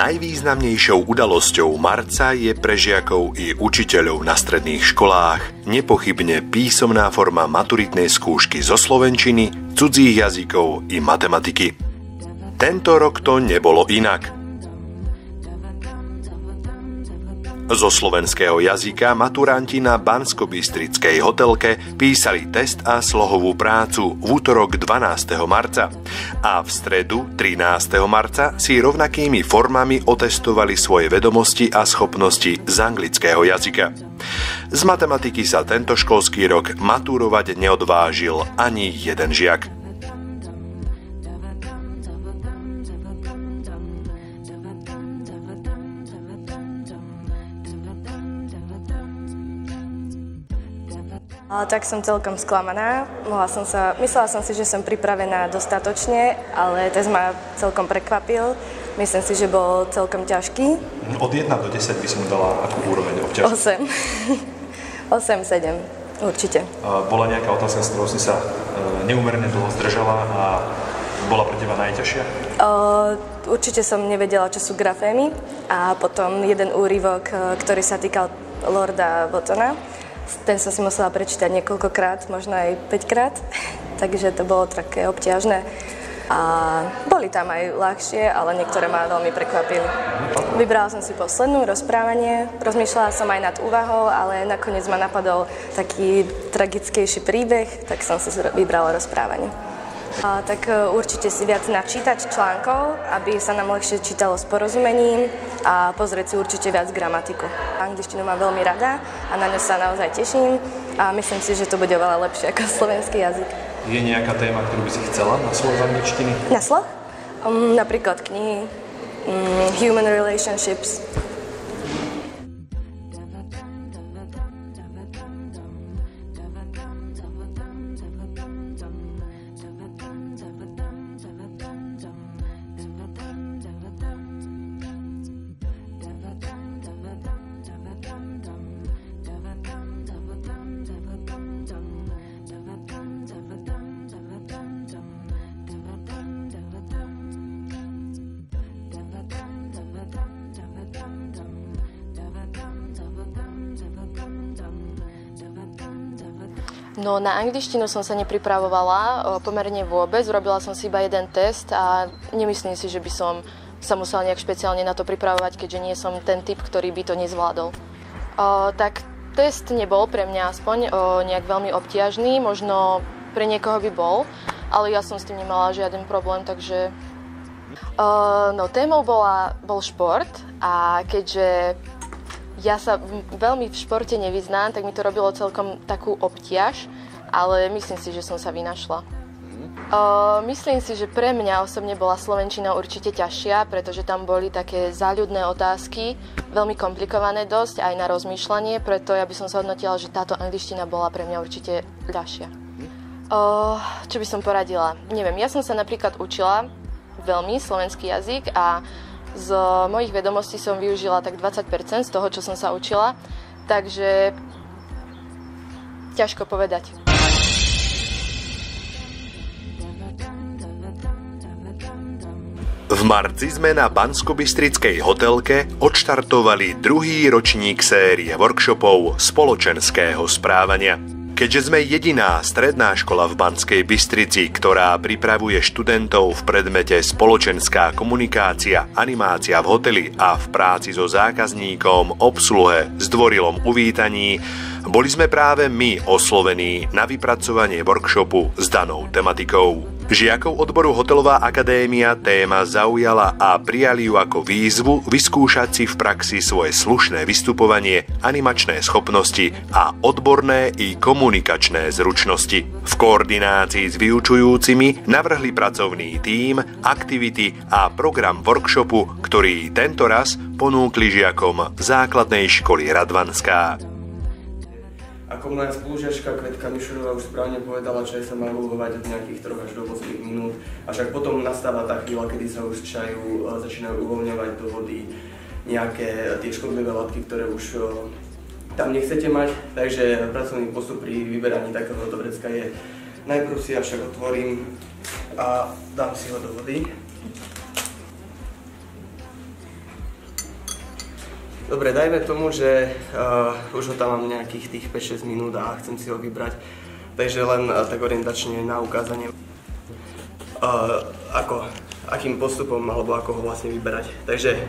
Najvýznamnejšou udalosťou marca je pre žiakov i učiteľov na stredných školách nepochybne písomná forma maturitnej skúšky zo slovenčiny, cudzích jazykov i matematiky. Tento rok to nebolo inak. Zo slovenského jazyka maturanti na banskobystrickej hotelke písali test a slohovú prácu v útorok 12. marca a v stredu 13. marca si rovnakými formami otestovali svoje vedomosti a schopnosti z anglického jazyka. Z matematiky sa tento školský rok maturovať neodvážil ani jeden žiak. Tak som celkom sklamaná. Myslela som si, že som pripravená dostatočne, ale test ma celkom prekvapil. Myslím si, že bol celkom ťažký. Od 1 do 10 by som dala akú úroveň obťažnosti? 8. 8, 7, určite. Bola nejaká otázka, s ktorou si sa neúmerne dlho zdržala a bola pre teba najťažšia? Určite som nevedela, čo sú grafémy. A potom jeden úryvok, ktorý sa týkal Lorda Wottona. Ten som si musela prečítať niekoľkokrát, možno aj 5-krát, takže to bolo také obťažné. A boli tam aj ľahšie, ale niektoré ma veľmi prekvapili. Vybrala som si poslednú rozprávanie, rozmýšľala som aj nad úvahou, ale nakoniec ma napadol taký tragickejší príbeh, tak som si vybrala rozprávanie. Tak určite si viac načítať článkov, aby sa nám ľahšie čítalo s porozumením a pozrieť si určite viac gramatiku. Angličtinu mám veľmi rada a na ňu sa naozaj teším a myslím si, že to bude veľa lepšie ako slovenský jazyk. Je nejaká téma, ktorú by si chcela na sloh z angličtiny? Na sloh? Napríklad knihy, human relationships. No, na angličtinu som sa nepripravovala pomerne vôbec, urobila som si iba jeden test a nemyslím si, že by som sa musela nejak špeciálne na to pripravovať, keďže nie som ten typ, ktorý by to nezvládol. Tak test nebol pre mňa aspoň nejak veľmi obťažný, možno pre niekoho by bol, ale ja som s tým nemala žiaden problém, takže... No, témou bol šport a keďže ja sa veľmi v športe nevyznám, tak mi to robilo celkom takú obťaž, ale myslím si, že som sa vynašla. Myslím si, že pre mňa osobne bola slovenčina určite ťažšia, pretože tam boli také záľudné otázky, veľmi komplikované dosť, aj na rozmýšľanie, preto ja by som sa hodnotila, že táto angličtina bola pre mňa určite ľahšia. Čo by som poradila? Neviem, ja som sa napríklad učila veľmi slovenský jazyk a z mojich vedomostí som využila tak 20% z toho, čo som sa učila, takže ťažko povedať. V marci sme na banskobystrickej hotelke odštartovali druhý ročník série workshopov spoločenského správania. Keďže sme jediná stredná škola v Banskej Bystrici, ktorá pripravuje študentov v predmete spoločenská komunikácia, animácia v hoteli a v práci so zákazníkom, obsluhe, zdvorilom uvítaní, boli sme práve my oslovení na vypracovanie workshopu s danou tematikou. Žiakov odboru Hotelová akadémia téma zaujala a prijali ju ako výzvu vyskúšať si v praxi svoje slušné vystupovanie, animačné schopnosti a odborné i komunikačné zručnosti. V koordinácii s vyučujúcimi navrhli pracovný tím, aktivity a program workshopu, ktorý tento raz ponúkli žiakom základnej školy Radvanská. Ako moja spolužiačka Kvetka Mišurová už správne povedala, že sa má luhovať od nejakých 3 až do 8 minút, a však potom nastáva tá chvíľa, kedy sa už začínajú uvoľňovať do vody nejaké tie škodlivé látky, ktoré už tam nechcete mať. Takže pracovný postup pri vyberaní takéhoto vrecka je: najprv si ja však otvorím a dám si ho do vody. Dobre, dajme tomu, že už ho tam mám nejakých tých 5-6 minút a chcem si ho vybrať. Takže len tak orientačne na ukázanie, akým postupom alebo ako ho vlastne vyberať. Takže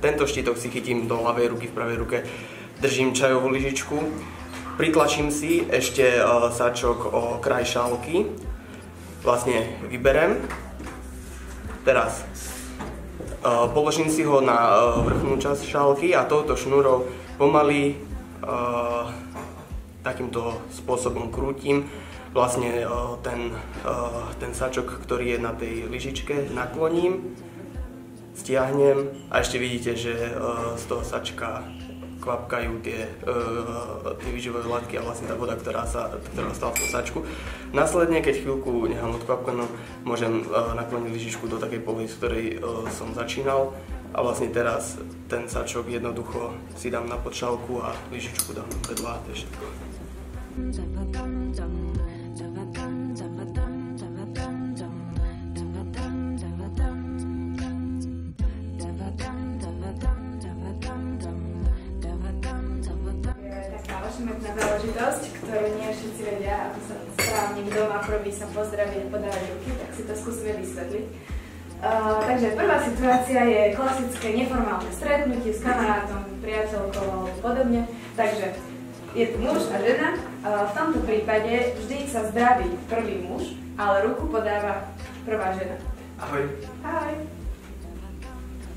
tento štítok si chytím do ľavej ruky, v pravej ruke držím čajovú lyžičku, pritlačím si ešte sačok o kraj šálky, vlastne vyberem. Teraz položím si ho na vrchnú časť šálky a touto šnúrou pomaly takýmto spôsobom krútim. Vlastne ten sačok, ktorý je na tej lyžičke, nakloním, stiahnem a ešte vidíte, že z toho sačka kvapkajú tie výživové látky a vlastne tá voda, ktorá ostala v tom sačku. Následne, keď chvíľku nechám odkvapkanú, môžem nakloniť lyžičku do takej polohy, z ktorej som začínal. A vlastne teraz ten sačok jednoducho si dám na podšálku a lyžičku dám vedľa, to je všetko. Záležitosť, ktorú nie všetci vedia, ako sa správne doma prvý sa pozdraviť a podávať ruky, tak si to skúsime vysvetliť. Takže prvá situácia je klasické neformálne stretnutie s kamarátom, priateľkou alebo podobne. Takže je tu muž a žena. V tomto prípade vždy sa zdraví prvý muž, ale ruku podáva prvá žena. Ahoj. Ahoj.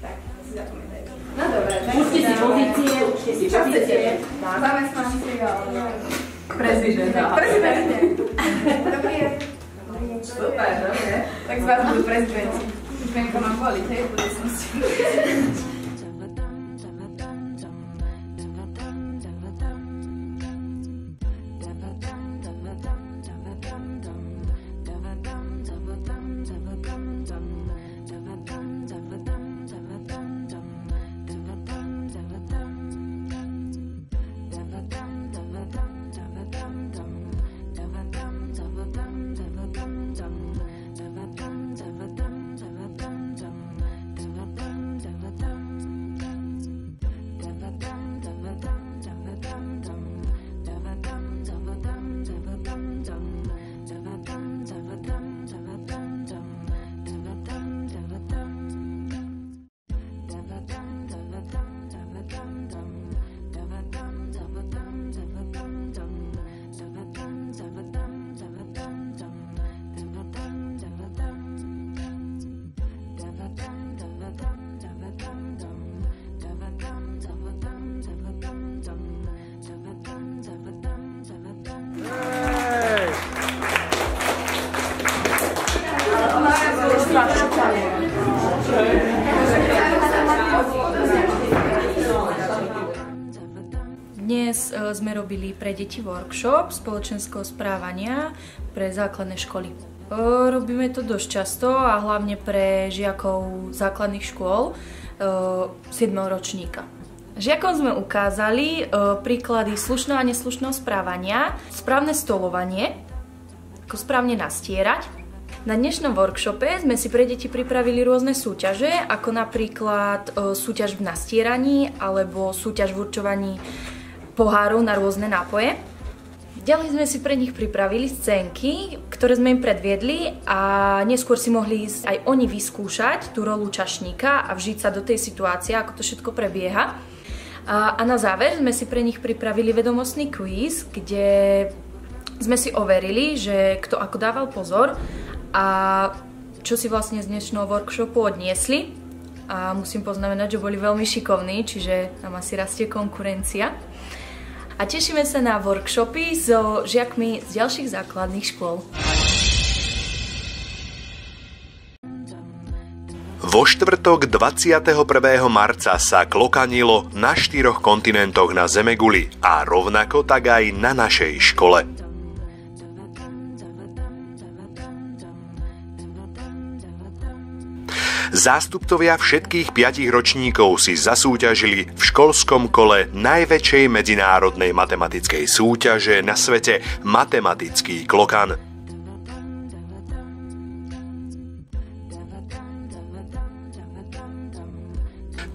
Tak, to si zapamätajte. No dobre, tak určite si pozície, určite si čo chcete. Zamestnanci alebo prezident. Prezident. Dobrý je. Super, dobre. Tak z vás budú prezidenti. Už viem, koho mám voliť, hej, v budúcnosti. Dnes sme robili pre deti workshop spoločenského správania pre základné školy. Robíme to dosť často a hlavne pre žiakov základných škôl 7. ročníka. Žiakom sme ukázali príklady slušného a neslušného správania, správne stolovanie, ako správne nastierať. Na dnešnom workshope sme si pre deti pripravili rôzne súťaže, ako napríklad súťaž v nastieraní alebo súťaž v určovaní pohárov na rôzne nápoje. Ďalej sme si pre nich pripravili scénky, ktoré sme im predviedli a neskôr si mohli ísť aj oni vyskúšať tú rolu čašníka a vžiť sa do tej situácie, ako to všetko prebieha. A na záver sme si pre nich pripravili vedomostný kvíz, kde sme si overili, že kto ako dával pozor a čo si vlastne z dnešného workshopu odniesli. A musím poznamenať, že boli veľmi šikovní, čiže nám asi rastie konkurencia. A tešíme sa na workshopy so žiakmi z ďalších základných škôl. Vo štvrtok 21. marca sa klokanilo na 4 kontinentoch na Zemeguli a rovnako tak aj na našej škole. Zástupcovia všetkých 5 ročníkov si zasúťažili v školskom kole najväčšej medzinárodnej matematickej súťaže na svete Matematický klokan.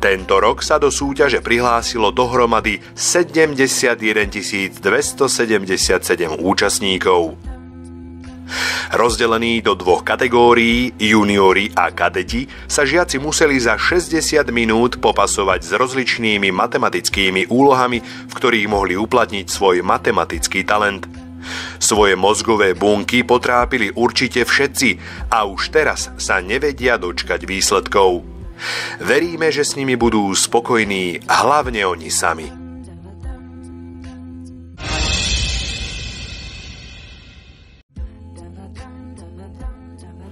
Tento rok sa do súťaže prihlásilo dohromady 71 277 účastníkov. Rozdelení do dvoch kategórií, juniori a kadeti, sa žiaci museli za 60 minút popasovať s rozličnými matematickými úlohami, v ktorých mohli uplatniť svoj matematický talent. Svoje mozgové bunky potrápili určite všetci a už teraz sa nevedia dočkať výsledkov. Veríme, že s nimi budú spokojní hlavne oni sami.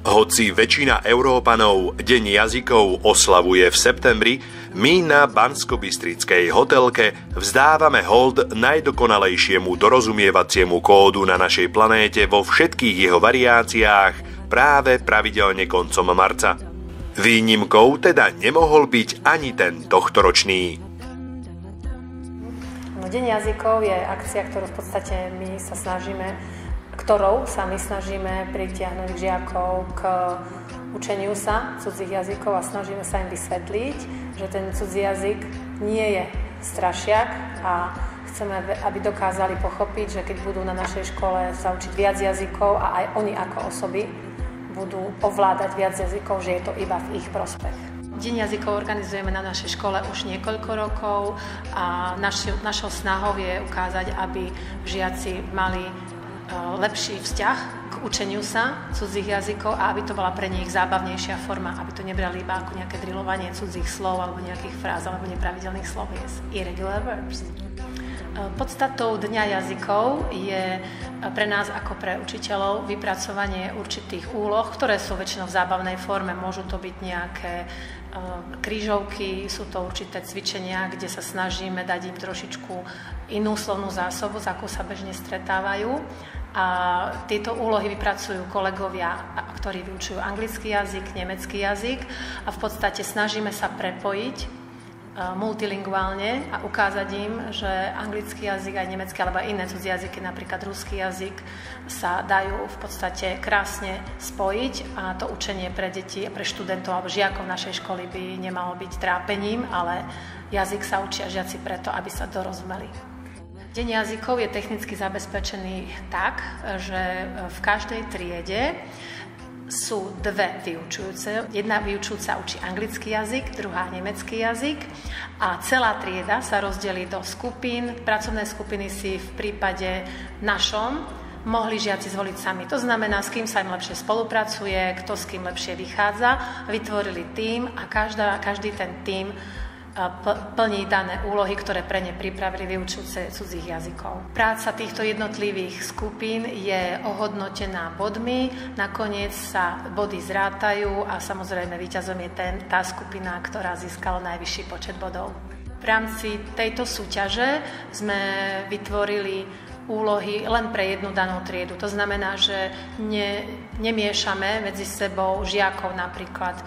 Hoci väčšina Európanov Deň jazykov oslavuje v septembri, my na banskobystrickej hotelke vzdávame hold najdokonalejšiemu dorozumievaciemu kódu na našej planéte vo všetkých jeho variáciách práve pravidelne koncom marca. Výnimkou teda nemohol byť ani ten tohtoročný. Deň jazykov je akcia, ktorou sa my snažíme pritiahnuť žiakov k učeniu sa cudzích jazykov a snažíme sa im vysvetliť, že ten cudzí jazyk nie je strašiak a chceme, aby dokázali pochopiť, že keď budú na našej škole sa učiť viac jazykov a aj oni ako osoby budú ovládať viac jazykov, že je to iba v ich prospech. Deň jazykov organizujeme na našej škole už niekoľko rokov a našou snahou je ukázať, aby žiaci mali lepší vzťah k učeniu sa cudzích jazykov a aby to bola pre nich zábavnejšia forma, aby to nebrali iba ako nejaké drilovanie cudzích slov alebo nejakých fráz alebo nepravidelných slovies. Irregular verbs. Podstatou Dňa jazykov je pre nás ako pre učiteľov vypracovanie určitých úloh, ktoré sú väčšinou v zábavnej forme. Môžu to byť nejaké krížovky, sú to určité cvičenia, kde sa snažíme dať im trošičku inú slovnú zásobu, za akú sa bežne stretávajú. A tieto úlohy vypracujú kolegovia, ktorí vyučujú anglický jazyk, nemecký jazyk a v podstate snažíme sa prepojiť multilinguálne a ukázať im, že anglický jazyk aj nemecký alebo aj iné cudzie jazyky, napríklad ruský jazyk, sa dajú v podstate krásne spojiť a to učenie pre deti a pre študentov alebo žiakov našej školy by nemalo byť trápením, ale jazyk sa učia žiaci preto, aby sa dorozumeli. Deň jazykov je technicky zabezpečený tak, že v každej triede sú dve vyučujúce. Jedna vyučujúca učí anglický jazyk, druhá nemecký jazyk a celá trieda sa rozdelí do skupín. Pracovné skupiny si v prípade našom mohli žiaci zvoliť sami. To znamená, s kým sa im lepšie spolupracuje, kto s kým lepšie vychádza. Vytvorili tím a každý ten tím plní dané úlohy, ktoré pre ne pripravili vyučujúce cudzích jazykov. Práca týchto jednotlivých skupín je ohodnotená bodmi, nakoniec sa body zrátajú a samozrejme víťazom je tá skupina, ktorá získala najvyšší počet bodov. V rámci tejto súťaže sme vytvorili úlohy len pre jednu danú triedu. To znamená, že nemiešame medzi sebou žiakov napríklad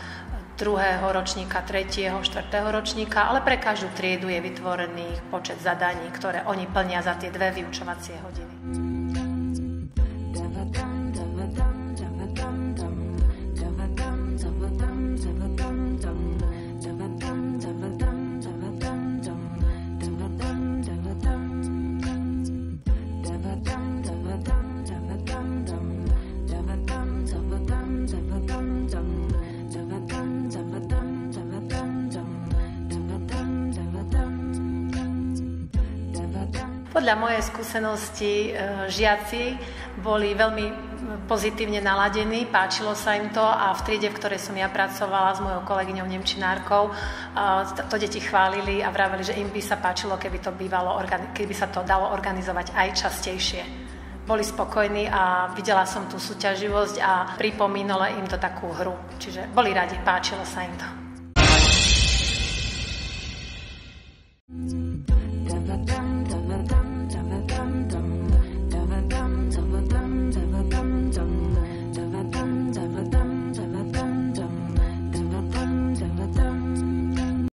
2. ročníka, 3., 4. ročníka, ale pre každú triedu je vytvorený počet zadaní, ktoré oni plnia za tie 2 vyučovacie hodiny. Podľa mojej skúsenosti žiaci boli veľmi pozitívne naladení, páčilo sa im to a v triede, v ktorej som ja pracovala s mojou kolegyňou nemčinárkou, to deti chválili a vraveli, že im by sa páčilo, keby sa to dalo organizovať aj častejšie. Boli spokojní a videla som tú súťaživosť a pripomínala im to takú hru. Čiže boli radi, páčilo sa im to.